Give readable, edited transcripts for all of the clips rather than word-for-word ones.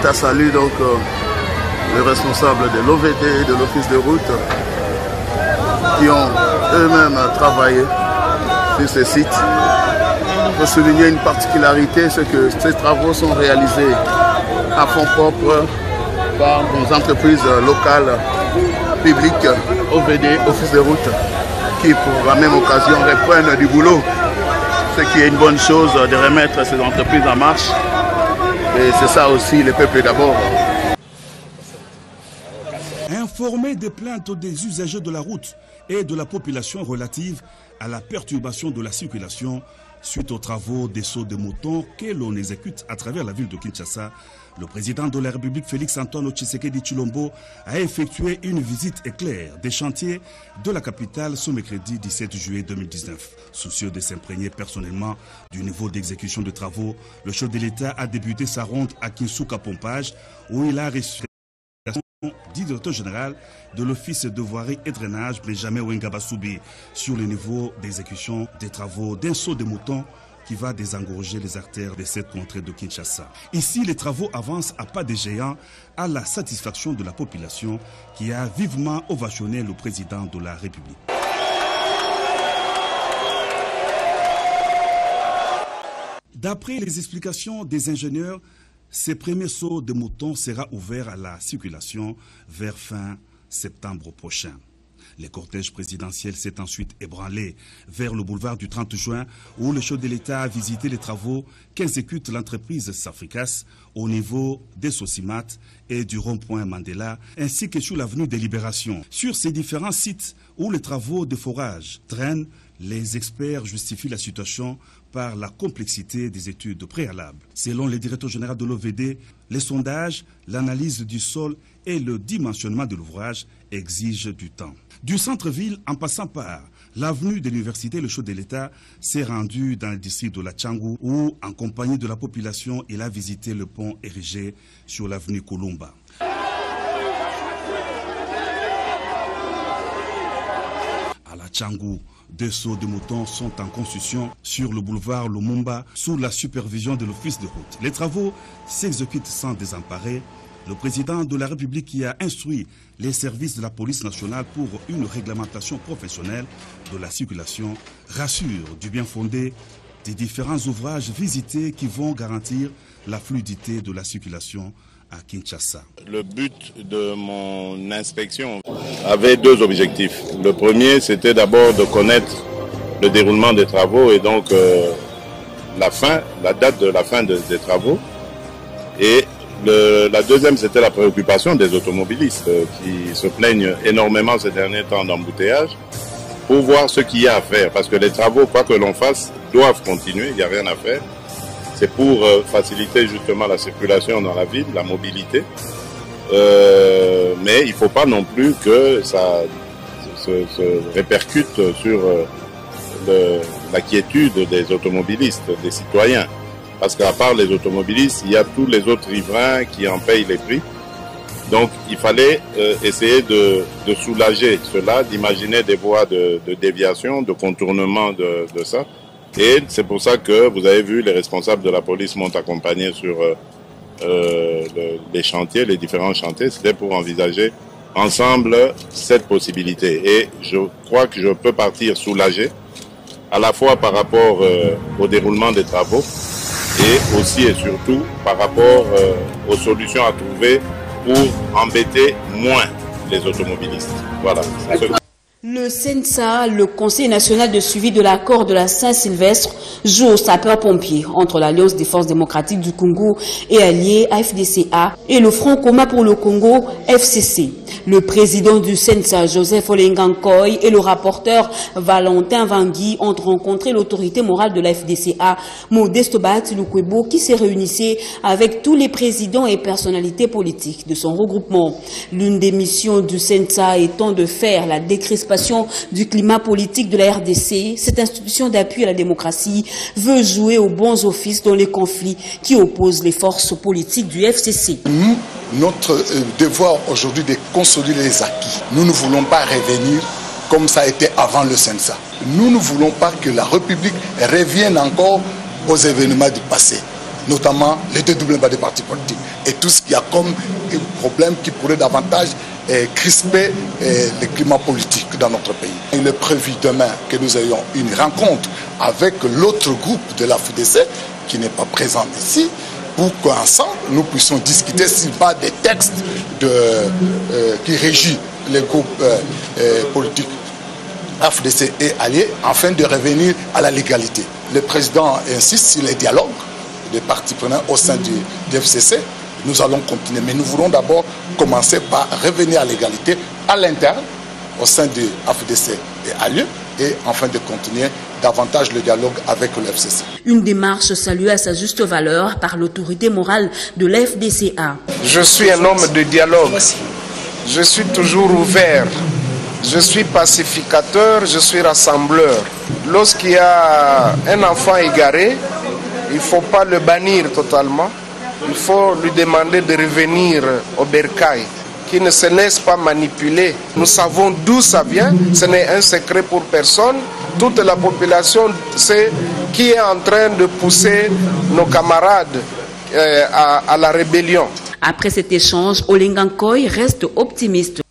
l'État salue donc les responsables de l'OVD et de l'Office de route qui ont eux-mêmes travaillé sur ces sites. Il faut souligner une particularité, c'est que ces travaux sont réalisés à fonds propres par des entreprises locales, publiques, OVD, Office de route, qui pour la même occasion reprennent du boulot, ce qui est une bonne chose de remettre ces entreprises en marche. Et c'est ça aussi, le peuple d'abord. Informer des plaintes des usagers de la route et de la population relative à la perturbation de la circulation suite aux travaux des sauts de moutons que l'on exécute à travers la ville de Kinshasa, le président de la République Félix-Antoine Tshisekedi Tshilombo a effectué une visite éclair des chantiers de la capitale ce mercredi 17 juillet 2019. Soucieux de s'imprégner personnellement du niveau d'exécution de travaux, le chef de l'État a débuté sa ronde à Kinsuka Pompage où il a reçu du directeur général de l'Office de voirie et drainage Benjamin Wengabasoubi sur le niveau d'exécution des travaux d'un saut de mouton qui va désengorger les artères de cette contrée de Kinshasa. Ici, les travaux avancent à pas de géant à la satisfaction de la population qui a vivement ovationné le président de la République. D'après les explications des ingénieurs, ce premier saut de moutons sera ouvert à la circulation vers fin septembre prochain. Le cortège présidentiel s'est ensuite ébranlé vers le boulevard du 30 juin où le chef de l'État a visité les travaux qu'exécute l'entreprise Safricas au niveau des Sosimat et du rond-point Mandela ainsi que sur l'avenue des Libérations. Sur ces différents sites où les travaux de forage traînent, les experts justifient la situation par la complexité des études préalables. Selon le directeur général de l'OVD, les sondages, l'analyse du sol et le dimensionnement de l'ouvrage exigent du temps. Du centre-ville en passant par l'avenue de l'université, le chef de l'État s'est rendu dans le district de la Tchangou où, en compagnie de la population, il a visité le pont érigé sur l'avenue Kolumba. À la Tchangou, 2 sauts de moutons sont en construction sur le boulevard Lumumba sous la supervision de l'Office de route. Les travaux s'exécutent sans désemparer. Le président de la République qui a instruit les services de la police nationale pour une réglementation professionnelle de la circulation rassure du bien fondé des différents ouvrages visités qui vont garantir la fluidité de la circulation à Kinshasa. Le but de mon inspection avait 2 objectifs. Le premier, c'était d'abord de connaître le déroulement des travaux et donc la date de la fin des travaux. Et la deuxième, c'était la préoccupation des automobilistes qui se plaignent énormément ces derniers temps d'embouteillage pour voir ce qu'il y a à faire. Parce que les travaux, quoi que l'on fasse, doivent continuer, il n'y a rien à faire. C'est pour faciliter justement la circulation dans la ville, la mobilité. Mais il ne faut pas non plus que ça se répercute sur la quiétude des automobilistes, des citoyens. Parce qu'à part les automobilistes, il y a tous les autres riverains qui en payent les prix. Donc il fallait essayer de soulager cela, d'imaginer des voies de déviation, de contournement de ça. Et c'est pour ça que vous avez vu les responsables de la police m'ont accompagné sur les chantiers, les différents chantiers. C'était pour envisager ensemble cette possibilité. Et je crois que je peux partir soulagé, à la fois par rapport au déroulement des travaux et aussi et surtout par rapport aux solutions à trouver pour embêter moins les automobilistes. Voilà. Le CNSA, le Conseil national de suivi de l'accord de la Saint-Sylvestre, joue au sapeur-pompier entre l'Alliance des forces démocratiques du Congo et alliés AFDCA et le Front commun pour le Congo, FCC. Le président du CNSA, Joseph Olengankoy, et le rapporteur Valentin Vangui ont rencontré l'autorité morale de la FDCA, Modeste Bahati Lukwebo, qui s'est réunissé avec tous les présidents et personnalités politiques de son regroupement. L'une des missions du CNSA étant de faire la décrispation du climat politique de la RDC, cette institution d'appui à la démocratie veut jouer aux bons offices dans les conflits qui opposent les forces politiques du FCC. Notre devoir aujourd'hui est de consolider les acquis. Nous ne voulons pas revenir comme ça a été avant le CNSA. Nous ne voulons pas que la République revienne encore aux événements du passé. notamment le dédoublement des partis politiques et tout ce qu'il y a comme problème qui pourrait davantage crisper le climat politique dans notre pays. Il est prévu demain que nous ayons une rencontre avec l'autre groupe de la FDC qui n'est pas présent ici, pour qu'ensemble nous puissions discuter sur base des textes qui régissent les groupes politiques FDC et alliés afin de revenir à la légalité. Le président insiste sur les dialogues des partis prenants au sein du FCC. Nous allons continuer, mais nous voulons d'abord commencer par revenir à l'égalité à l'interne, au sein du FDC et alliés, et enfin de continuer davantage le dialogue avec le FCC. Une démarche saluée à sa juste valeur par l'autorité morale de la FDCA. Je suis un homme de dialogue. Je suis toujours ouvert. Je suis pacificateur, je suis rassembleur. Lorsqu'il y a un enfant égaré, il ne faut pas le bannir totalement. Il faut lui demander de revenir au bercail, qui ne se laisse pas manipuler. Nous savons d'où ça vient, ce n'est un secret pour personne. Toute la population sait qui est en train de pousser nos camarades à la rébellion. Après cet échange, Olengankoy reste optimiste.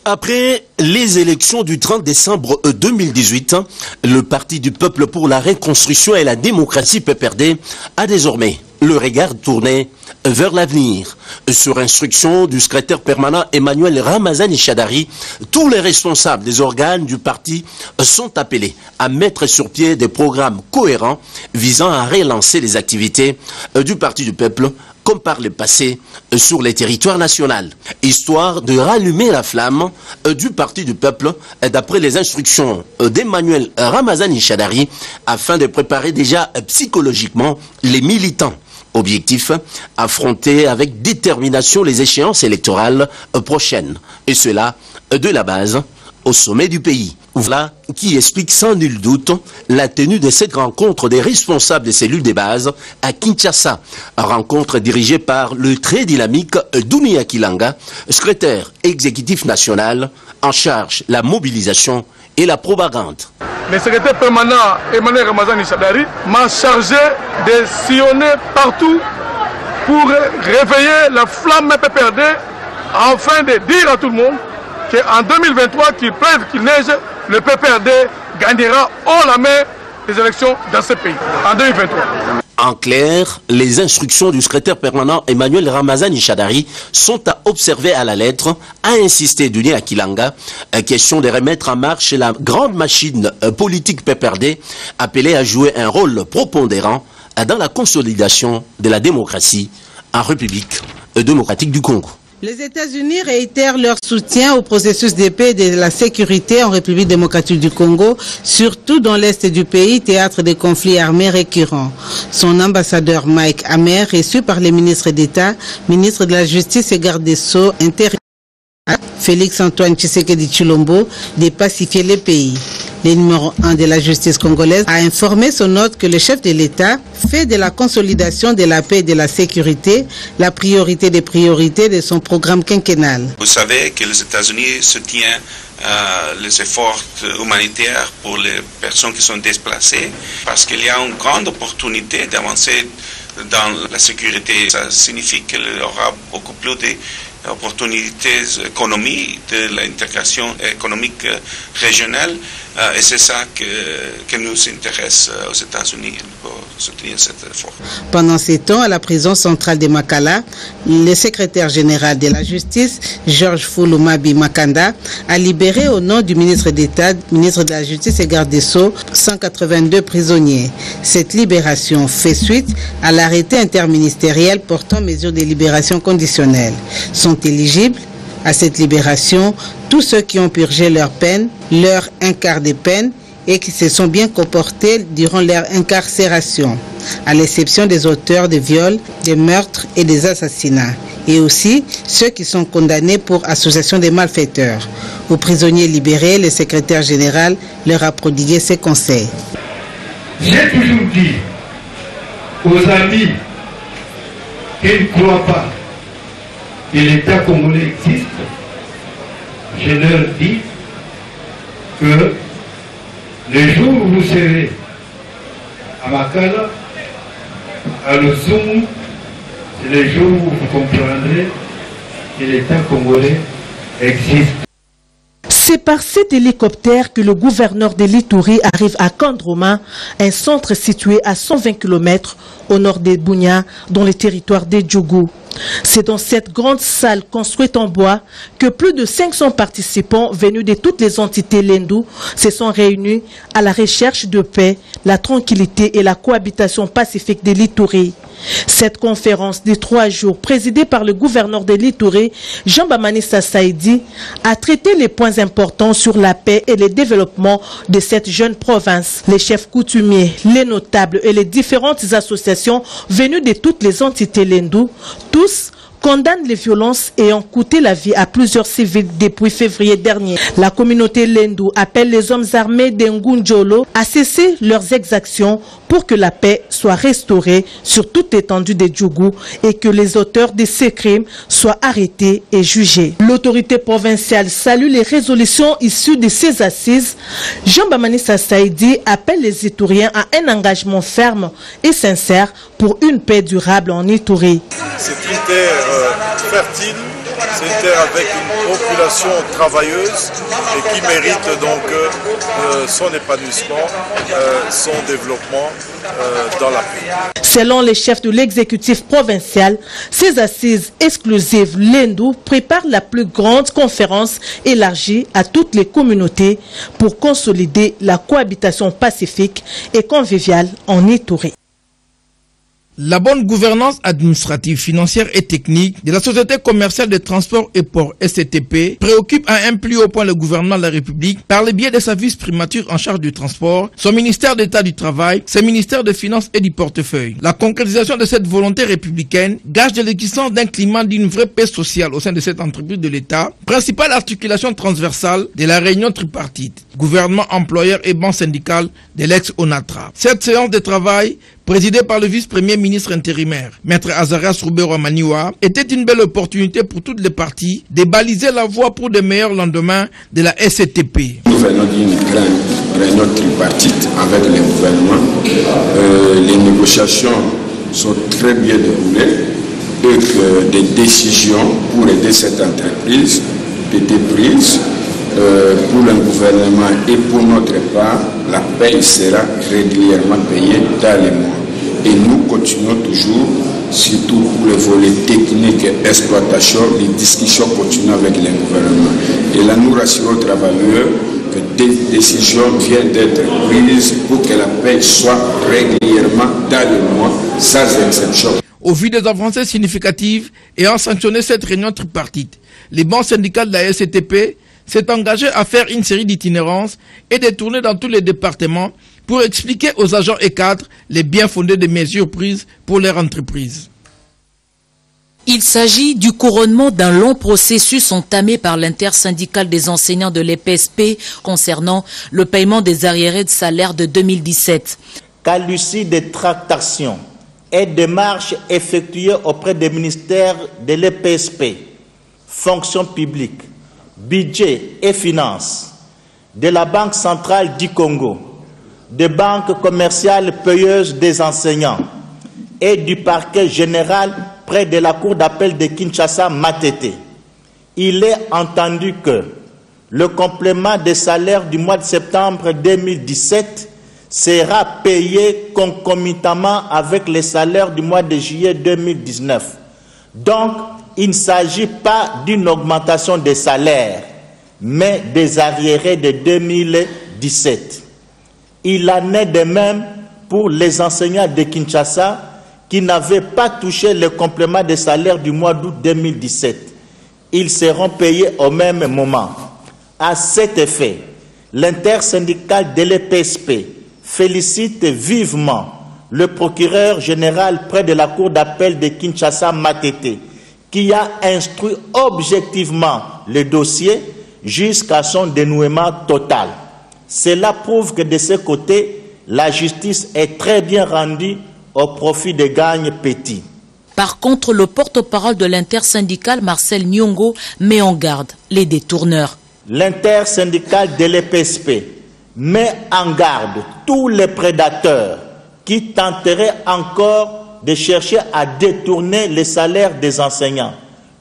Après les élections du 30 décembre 2018, le Parti du Peuple pour la Reconstruction et la Démocratie PPRD a désormais le regard tourné vers l'avenir. Sur instruction du secrétaire permanent Emmanuel Ramazani Chadari, tous les responsables des organes du parti sont appelés à mettre sur pied des programmes cohérents visant à relancer les activités du Parti du Peuple comme par le passé sur les territoires nationaux, histoire de rallumer la flamme du Parti du Peuple d'après les instructions d'Emmanuel Ramazani Chadari afin de préparer déjà psychologiquement les militants. Objectif, affronter avec détermination les échéances électorales prochaines, et cela de la base au sommet du pays. Voilà qui explique sans nul doute la tenue de cette rencontre des responsables des cellules des bases à Kinshasa. Rencontre dirigée par le très dynamique Dunia Kilanga, secrétaire exécutif national en charge de la mobilisation et la propagande. Le secrétaire permanent Emmanuel Ramazani Chadari m'a chargé de sillonner partout pour réveiller la flamme PPRD afin de dire à tout le monde qu'en 2023, qu'il pleuve, qu'il neige, le PPRD gagnera haut la main les élections dans ce pays, en 2023. En clair, les instructions du secrétaire permanent Emmanuel Ramazani Chadari sont à observer à la lettre, a insisté Dunia Kilanga, question de remettre en marche la grande machine politique PPRD, appelée à jouer un rôle prépondérant dans la consolidation de la démocratie en République démocratique du Congo. Les États-Unis réitèrent leur soutien au processus de paix et de la sécurité en République démocratique du Congo, surtout dans l'est du pays, théâtre des conflits armés récurrents. Son ambassadeur Mike Hammer, reçu par les ministres d'État, ministre de la Justice et garde des Sceaux, Félix-Antoine Tshisekedi Tshilombo, de pacifier les pays. Le numéro 1 de la justice congolaise a informé son hôte que le chef de l'État fait de la consolidation de la paix et de la sécurité la priorité des priorités de son programme quinquennal. Vous savez que les États-Unis soutiennent les efforts humanitaires pour les personnes qui sont déplacées parce qu'il y a une grande opportunité d'avancer dans la sécurité. Ça signifie qu'il y aura beaucoup plus d'opportunités économiques, de l'intégration économique régionale. Et c'est ça qui nous intéresse aux États-Unis pour soutenir cet effort. Pendant ces temps, à la prison centrale de Makala, le secrétaire général de la Justice, Georges Fouloumabi Makanda, a libéré au nom du ministre d'État, ministre de la Justice et garde des Sceaux, 182 prisonniers. Cette libération fait suite à l'arrêté interministériel portant mesures de libération conditionnelle. Sont éligibles à cette libération tous ceux qui ont purgé leur peine, leur un quart de peine et qui se sont bien comportés durant leur incarcération, à l'exception des auteurs de viols, des meurtres et des assassinats, et aussi ceux qui sont condamnés pour association de malfaiteurs. Aux prisonniers libérés, le secrétaire général leur a prodigué ses conseils. J'ai toujours dit aux amis qui ne croient pas que l'État congolais existe, je leur dis que le jour où vous serez à Makala, à Lusumu, c'est le jour où vous comprendrez que l'État congolais existe. C'est par cet hélicoptère que le gouverneur de l'Ituri arrive à Kandroma, un centre situé à 120 km au nord de Bunia, dans le territoire de Djougou. C'est dans cette grande salle construite en bois que plus de 500 participants venus de toutes les entités lendou se sont réunis à la recherche de paix, la tranquillité et la cohabitation pacifique de l'Ituri. Cette conférence de 3 jours, présidée par le gouverneur de l'Ituri, Jean-Baptiste Saïdi, a traité les points importants sur la paix et le développement de cette jeune province. Les chefs coutumiers, les notables et les différentes associations venues de toutes les entités lendou, tous condamnent les violences ayant coûté la vie à plusieurs civils depuis février dernier. La communauté lendou appelle les hommes armés d'Ngunjolo à cesser leurs exactions pour que la paix soit restaurée sur toute l'étendue de Djougou et que les auteurs de ces crimes soient arrêtés et jugés. L'autorité provinciale salue les résolutions issues de ces assises. Jean-Baptiste Saïdi appelle les Ituriens à un engagement ferme et sincère pour une paix durable en Ituri. C'est une terre fertile, c'est une terre avec une population travailleuse et qui mérite donc son épanouissement, son développement dans la paix. Selon les chefs de l'exécutif provincial, ces assises exclusives lendou préparent la plus grande conférence élargie à toutes les communautés pour consolider la cohabitation pacifique et conviviale en Ituri. La bonne gouvernance administrative, financière et technique de la Société commerciale de transport et ports SCTP préoccupe à un plus haut point le gouvernement de la République par le biais de sa vice-primature en charge du transport, son ministère d'État du Travail, ses ministères des Finances et du Portefeuille. La concrétisation de cette volonté républicaine gage de l'existence d'un climat d'une vraie paix sociale au sein de cette entreprise de l'État, principale articulation transversale de la réunion tripartite, gouvernement, employeur et banque syndicale de l'ex-ONATRA. Cette séance de travail présidé par le vice-premier ministre intérimaire, Maître Azarias Roubero Maniwa, était une belle opportunité pour toutes les parties de baliser la voie pour de meilleurs lendemains de la SCTP. Nous venons d'une grande réunion tripartite avec le gouvernement. Les négociations sont très bien déroulées et que des décisions pour aider cette entreprise étaient prises. Pour le gouvernement et pour notre part, la paie sera régulièrement payée dans les mois. Et nous continuons toujours, surtout pour les volets techniques et exploitation, les discussions continuent avec le gouvernement. Et là, nous rassurons aux travailleurs que des décisions viennent d'être prises pour que la paie soit régulièrement dans les mois, sans exception. Au vu des avancées significatives ayant sanctionné cette réunion tripartite, les banques syndicales de la SCTP s'est engagé à faire une série d'itinérances et de tournées dans tous les départements pour expliquer aux agents et cadres les bien fondés des mesures prises pour leur entreprise. Il s'agit du couronnement d'un long processus entamé par l'intersyndicale des enseignants de l'EPSP concernant le paiement des arriérés de salaire de 2017. Qu'à l'issue des tractations et démarches effectuées auprès des ministères de l'EPSP, fonction publique, budget et finances, de la Banque centrale du Congo, des banques commerciales payeuses des enseignants et du parquet général près de la cour d'appel de Kinshasa Matete. Il est entendu que le complément des salaires du mois de septembre 2017 sera payé concomitamment avec les salaires du mois de juillet 2019. Donc, il ne s'agit pas d'une augmentation des salaires, mais des arriérés de 2017. Il en est de même pour les enseignants de Kinshasa qui n'avaient pas touché le complément de salaire du mois d'août 2017. Ils seront payés au même moment. À cet effet, l'intersyndicale de l'EPSP félicite vivement le procureur général près de la cour d'appel de Kinshasa Matete, qui a instruit objectivement le dossier jusqu'à son dénouement total. Cela prouve que de ce côté, la justice est très bien rendue au profit des gagnes petits. Par contre, le porte-parole de l'intersyndicale, Marcel Nyongo, met en garde les détourneurs. L'intersyndicale de l'EPSP met en garde tous les prédateurs qui tenteraient encore de chercher à détourner les salaires des enseignants,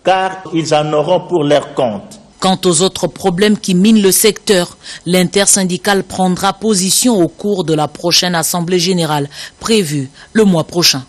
car ils en auront pour leur compte. Quant aux autres problèmes qui minent le secteur, l'intersyndicale prendra position au cours de la prochaine Assemblée générale prévue le mois prochain.